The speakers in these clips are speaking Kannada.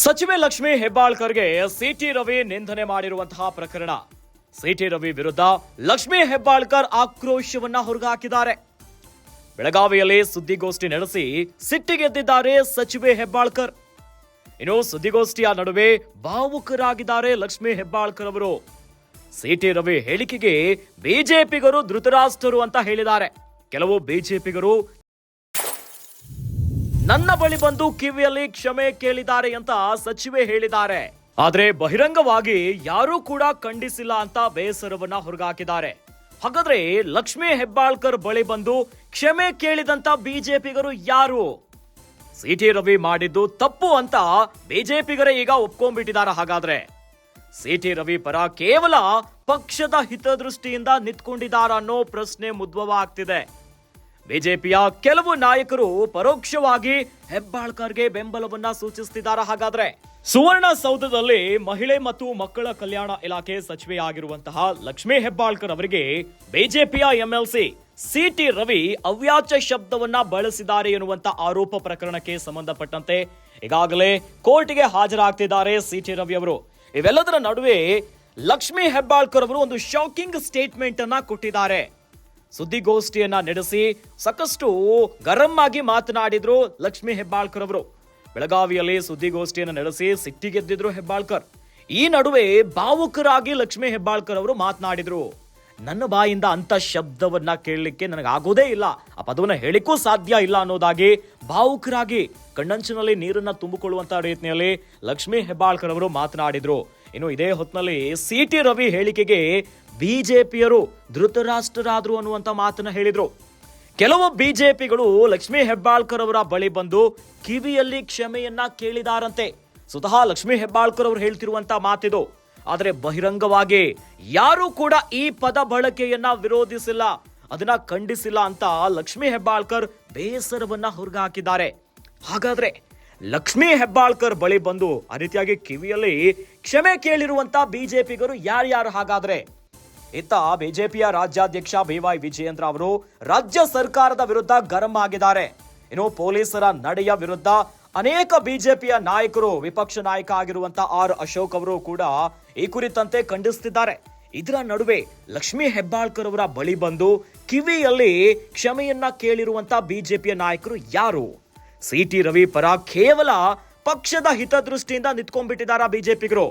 ಸಚಿವೆ ಲಕ್ಷ್ಮೀ ಹೆಬ್ಬಾಳ್ಕರ್ಗೆ ಸಿಟಿ ರವಿ ನಿಂದನೆ ಮಾಡಿರುವಂತಹ ಪ್ರಕರಣ. ಸಿಟಿ ರವಿ ವಿರುದ್ಧ ಲಕ್ಷ್ಮೀ ಹೆಬ್ಬಾಳ್ಕರ್ ಆಕ್ರೋಶವನ್ನ ಹೊರಹಾಕಿದ್ದಾರೆ. ಬೆಳಗಾವಿಯಲ್ಲಿ ಸುದ್ದಿಗೋಷ್ಠಿ ನಡೆಸಿ ಸಿಟ್ಟಿಗೆದ್ದಿದ್ದಾರೆ ಸಚಿವೆ ಹೆಬ್ಬಾಳ್ಕರ್. ಇನ್ನು ಸುದ್ದಿಗೋಷ್ಠಿಯ ನಡುವೆ ಭಾವುಕರಾಗಿದ್ದಾರೆ ಲಕ್ಷ್ಮೀ ಹೆಬ್ಬಾಳ್ಕರ್ ಅವರು. ಸಿಟಿ ರವಿ ಹೇಳಿಕೆಗೆ ಬಿಜೆಪಿಗರು ಧೃತರಾಷ್ಟ್ರರು ಅಂತ ಹೇಳಿದ್ದಾರೆ. ಕೆಲವು ಬಿಜೆಪಿಗರು ನನ್ನ ಬಳಿ ಬಂದು ಕಿವಿಯಲ್ಲಿ ಕ್ಷಮೆ ಕೇಳಿದ್ದಾರೆ ಅಂತ ಸಚಿವೆ ಹೇಳಿದ್ದಾರೆ. ಆದ್ರೆ ಬಹಿರಂಗವಾಗಿ ಯಾರೂ ಕೂಡ ಖಂಡಿಸಿಲ್ಲ ಅಂತ ಬೇಸರವನ್ನ ಹೊರಗಾಕಿದ್ದಾರೆ. ಹಾಗಾದ್ರೆ ಲಕ್ಷ್ಮೀ ಹೆಬ್ಬಾಳ್ಕರ್ ಬಳಿ ಬಂದು ಕ್ಷಮೆ ಕೇಳಿದಂತ ಬಿಜೆಪಿಗರು ಯಾರು? ಸಿಟಿ ರವಿ ಮಾಡಿದ್ದು ತಪ್ಪು ಅಂತ ಬಿಜೆಪಿಗರೇ ಈಗ ಒಪ್ಕೊಂಡ್ಬಿಟ್ಟಿದ್ದಾರೆ. ಹಾಗಾದ್ರೆ ಸಿಟಿ ರವಿ ಪರ ಕೇವಲ ಪಕ್ಷದ ಹಿತದೃಷ್ಟಿಯಿಂದ ನಿಂತ್ಕೊಂಡಿದ್ದಾರ ಅನ್ನೋ ಪ್ರಶ್ನೆ ಉದ್ಭವ ಆಗ್ತಿದೆ. ಬಿಜೆಪಿಯ ಕೆಲವು ನಾಯಕರು ಪರೋಕ್ಷವಾಗಿ ಹೆಬ್ಬಾಳ್ಕರ್ಗೆ ಬೆಂಬಲವನ್ನ ಸೂಚಿಸುತ್ತಿದ್ದಾರೆ. ಹಾಗಾದ್ರೆ ಸುವರ್ಣಸೌಧದಲ್ಲಿ ಮಹಿಳೆ ಮತ್ತು ಮಕ್ಕಳ ಕಲ್ಯಾಣ ಇಲಾಖೆ ಸಚಿವೆಯಾಗಿರುವಂತಹ ಲಕ್ಷ್ಮೀ ಹೆಬ್ಬಾಳ್ಕರ್ ಅವರಿಗೆ ಬಿಜೆಪಿಯ ಎಂಎಲ್ಸಿ ಸಿಟಿ ರವಿ ಅವ್ಯಾಚ್ಯ ಶಬ್ದವನ್ನ ಬಳಸಿದ್ದಾರೆ ಎನ್ನುವಂತ ಆರೋಪ ಪ್ರಕರಣಕ್ಕೆ ಸಂಬಂಧಪಟ್ಟಂತೆ ಈಗಾಗಲೇ ಕೋರ್ಟ್ಗೆ ಹಾಜರಾಗ್ತಿದ್ದಾರೆ ಸಿಟಿ ರವಿ ಅವರು. ಇವೆಲ್ಲದರ ನಡುವೆ ಲಕ್ಷ್ಮೀ ಹೆಬ್ಬಾಳ್ಕರ್ ಅವರು ಒಂದು ಶಾಕಿಂಗ್ ಸ್ಟೇಟ್ಮೆಂಟ್ ಅನ್ನ ಕೊಟ್ಟಿದ್ದಾರೆ. ಸುದ್ದಿಗೋಷ್ಠಿಯನ್ನ ನಡೆಸಿ ಸಾಕಷ್ಟು ಗರಂ ಆಗಿ ಮಾತನಾಡಿದ್ರು ಲಕ್ಷ್ಮೀ ಹೆಬ್ಬಾಳ್ಕರ್ ಅವರು. ಬೆಳಗಾವಿಯಲ್ಲಿ ಸುದ್ದಿಗೋಷ್ಠಿಯನ್ನು ನಡೆಸಿ ಸಿಟ್ಟಿಗೆದ್ದಿದ್ರು ಹೆಬ್ಬಾಳ್ಕರ್. ಈ ನಡುವೆ ಭಾವುಕರಾಗಿ ಲಕ್ಷ್ಮೀ ಹೆಬ್ಬಾಳ್ಕರ್ ಅವರು ಮಾತನಾಡಿದ್ರು. ನನ್ನ ಬಾಯಿಂದ ಅಂತ ಶಬ್ದವನ್ನ ಕೇಳಲಿಕ್ಕೆ ನನಗಾಗೋದೇ ಇಲ್ಲ, ಆ ಪದವನ್ನ ಹೇಳಿಕ್ಕೂ ಸಾಧ್ಯ ಇಲ್ಲ ಅನ್ನೋದಾಗಿ ಭಾವುಕರಾಗಿ ಕಣ್ಣಂಚಿನಲ್ಲಿ ನೀರನ್ನ ತುಂಬಿಕೊಳ್ಳುವಂತ ರೀತಿಯಲ್ಲಿ ಲಕ್ಷ್ಮೀ ಹೆಬ್ಬಾಳ್ಕರ್ ಅವರು ಮಾತನಾಡಿದ್ರು. ಇನ್ನು ಇದೇ ಹೊತ್ತಿನಲ್ಲಿ ಸಿಟಿ ರವಿ ಹೇಳಿಕೆಗೆ ಬಿಜೆಪಿಯರು ಧೃತರಾಷ್ಟ್ರರಾದ್ರು ಅನ್ನುವಂತ ಮಾತನ್ನ ಹೇಳಿದ್ರು. ಕೆಲವು ಬಿಜೆಪಿಗಳು ಲಕ್ಷ್ಮೀ ಹೆಬ್ಬಾಳ್ಕರ್ ಅವರ ಬಳಿ ಬಂದು ಕಿವಿಯಲ್ಲಿ ಕ್ಷಮೆಯನ್ನ ಕೇಳಿದಾರಂತೆ. ಸ್ವತಃ ಲಕ್ಷ್ಮೀ ಹೆಬ್ಬಾಳ್ಕರ್ ಅವರು ಹೇಳ್ತಿರುವಂತ ಮಾತಿದು. ಆದರೆ ಬಹಿರಂಗವಾಗಿ ಯಾರು ಕೂಡ ಈ ಪದ ಬಳಕೆಯನ್ನ ವಿರೋಧಿಸಿಲ್ಲ, ಅದನ್ನ ಖಂಡಿಸಿಲ್ಲ ಅಂತ ಲಕ್ಷ್ಮೀ ಹೆಬ್ಬಾಳ್ಕರ್ ಬೇಸರವನ್ನ ಹೊರಗಾಕಿದ್ದಾರೆ. ಹಾಗಾದ್ರೆ ಲಕ್ಷ್ಮೀ ಹೆಬ್ಬಾಳ್ಕರ್ ಬಳಿ ಬಂದು ಆ ರೀತಿಯಾಗಿ ಕಿವಿಯಲ್ಲಿ ಕ್ಷಮೆ ಕೇಳಿರುವಂತ ಬಿಜೆಪಿಗರು ಯಾರ್ಯಾರು? ಹಾಗಾದ್ರೆ ಇತ್ತ ಬಿಜೆಪಿಯ ರಾಜ್ಯಾಧ್ಯಕ್ಷ BY ವಿಜಯೇಂದ್ರ ಅವರು ರಾಜ್ಯ ಸರ್ಕಾರದ ವಿರುದ್ಧ ಗರಂ ಆಗಿದ್ದಾರೆ. ಇನ್ನು ಪೊಲೀಸರ ನಡೆಯ ವಿರುದ್ಧ ಅನೇಕ ಬಿಜೆಪಿಯ ನಾಯಕರು, ವಿಪಕ್ಷ ನಾಯಕ ಆಗಿರುವಂತ ಆರ್ ಅಶೋಕ್ ಅವರು ಕೂಡ ಈ ಕುರಿತಂತೆ ಖಂಡಿಸುತ್ತಿದ್ದಾರೆ. ಇದರ ನಡುವೆ ಲಕ್ಷ್ಮೀ ಹೆಬ್ಬಾಳ್ಕರ್ ಅವರ ಬಳಿ ಬಂದು ಕಿವಿಯಲ್ಲಿ ಕ್ಷಮೆಯನ್ನ ಕೇಳಿರುವಂತ ಬಿಜೆಪಿಯ ನಾಯಕರು ಯಾರು? ಸಿಟಿ ರವಿ ಪರ ಕೇವಲ ಪಕ್ಷದ ಹಿತದೃಷ್ಟಿಯಿಂದ ನಿಂತ್ಕೊಂಡ್ಬಿಟ್ಟಿದ್ದಾರ ಬಿಜೆಪಿಗರು.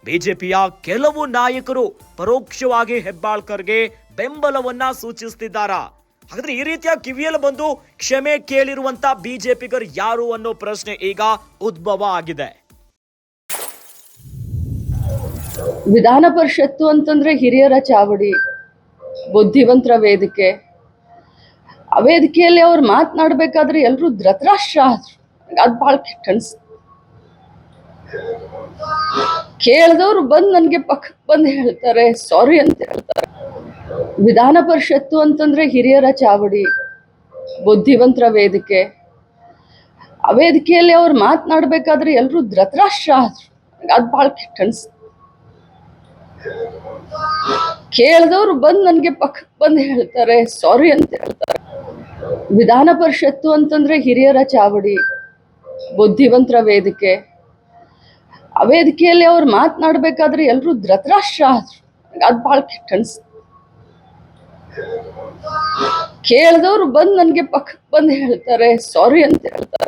ಬಿಜೆಪಿಯ ಕೆಲವು ನಾಯಕರು ಪರೋಕ್ಷವಾಗಿ ಹೆಬ್ಬಾಳ್ಕರ್ಗೆ ಬೆಂಬಲವನ್ನ ಸೂಚಿಸುತ್ತಿದ್ದಾರಾ? ಹಾಗಾದ್ರೆ ಈ ರೀತಿಯ ಕಿವಿಯಲ್ಲಿ ಬಂದು ಕ್ಷಮೆ ಕೇಳಿರುವಂತ ಬಿಜೆಪಿಗರು ಯಾರು ಅನ್ನೋ ಪ್ರಶ್ನೆ ಈಗ ಉದ್ಭವ ಆಗಿದೆ. ವಿಧಾನ ಪರಿಷತ್ತು ಅಂತಂದ್ರೆ ಹಿರಿಯರ ಚಾವಡಿ, ಬುದ್ಧಿವಂತರ ವೇದಿಕೆ. ಆ ವೇದಿಕೆಯಲ್ಲಿ ಅವ್ರು ಮಾತನಾಡ್ಬೇಕಾದ್ರೆ ಎಲ್ರು ಧೃತರಾಷ್ಟ್ರ ಆದ್ರು. ಅದ್ ಬಹಳ ಕೆಟ್ಟ ಅನ್ಸ್ತು. ಕೇಳಿದವ್ರು ಬಂದು ನನಗೆ ಪಕ್ಕಕ್ಕೆ ಬಂದು ಹೇಳ್ತಾರೆ, ಸಾರಿ ಅಂತ ಹೇಳ್ತಾರೆ. ವಿಧಾನ ಪರಿಷತ್ತು ಅಂತಂದ್ರೆ ಹಿರಿಯರ ಚಾವಡಿ, ಬುದ್ಧಿವಂತರ ವೇದಿಕೆ. ಆ ವೇದಿಕೆಯಲ್ಲಿ ಅವ್ರು ಮಾತನಾಡ್ಬೇಕಾದ್ರೆ ಎಲ್ರು ಧೃತರಾಷ್ಟ್ರ ಆದ್ರು. ಅದ್ ಬಹಳ ಕೆಟ್ಟ ಅನ್ಸ್ತು. ಕೇಳಿದವ್ರು ಬಂದು ನನಗೆ ಪಕ್ಕಕ್ಕೆ ಬಂದು ಹೇಳ್ತಾರೆ, ಸಾರಿ ಅಂತ ಹೇಳ್ತಾರೆ. ವಿಧಾನ ಪರಿಷತ್ತು ಅಂತಂದ್ರೆ ಹಿರಿಯರ ಚಾವಡಿ, ಬುದ್ಧಿವಂತರ ವೇದಿಕೆ. ಆ ವೇದಿಕೆಯಲ್ಲಿ ಅವ್ರು ಮಾತನಾಡ್ಬೇಕಾದ್ರೆ ಎಲ್ರು ಧೃತರಾಷ್ಟ್ರ ಆದ್ರು. ಅದ್ ಬಹಳ ಕೆಟ್ಟ ಅನ್ಸ್ತು. ಕೇಳಿದವ್ರು ಬಂದು ನನಗೆ ಪಕ್ಕಕ್ಕೆ ಬಂದು ಹೇಳ್ತಾರೆ, ಸಾರಿ ಅಂತ ಹೇಳ್ತಾರೆ.